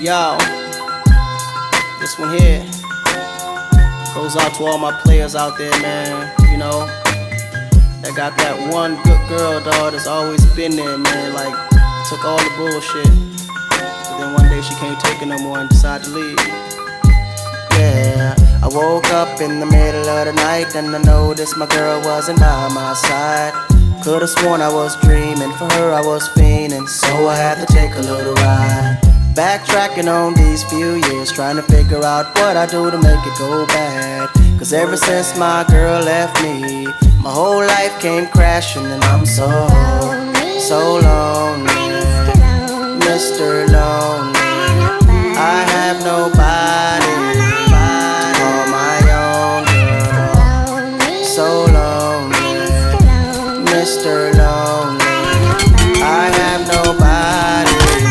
Yo, this one here goes out to all my players out there, man. You know, that got that one good girl, dog, that's always been there, man. Like, took all the bullshit, but then one day she can't take it no more and decided to leave. Yeah, I woke up in the middle of the night and I noticed my girl wasn't by my side. Could've sworn I was dreaming, for her I was fiending, so I had to take a little ride. Backtracking on these few years, trying to figure out what I do to make it go bad. Cause ever since my girl left me, my whole life came crashing and I'm so lonely, Mr. Lonely. I have nobody to call my own girl. So lonely, Mr. Lonely. I have nobody to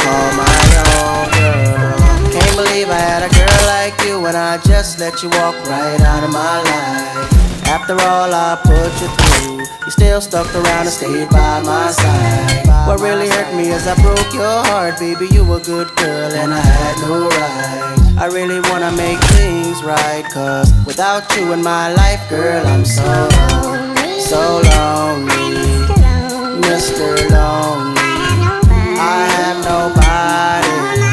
call my own girl. Can't believe I had a girl like you and I just let you walk right out of my life. After all I put you through, you still stuck around and stayed by my side. What really hurt me is I broke your heart, baby. You a good girl and I had no right. I really wanna make things right, cause without you in my life, girl, I'm so lonely, Mr. Lonely. I have nobody to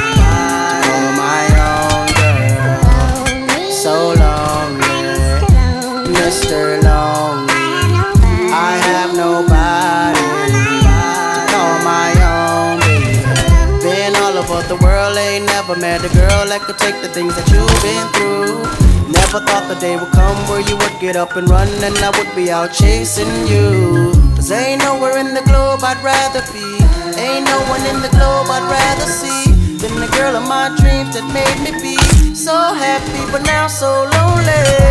call my own girl. So lonely, Mr. Lonely. I have nobody to call my own baby. Been all over the world, ain't never met a girl that could take the things that you've been through. Never thought the day would come where you would get up and run and I would be out chasing you. Cause ain't nowhere in the globe I'd rather be, ain't no one in the globe I'd rather see than the girl of my dreams that made me be so happy but now so lonely.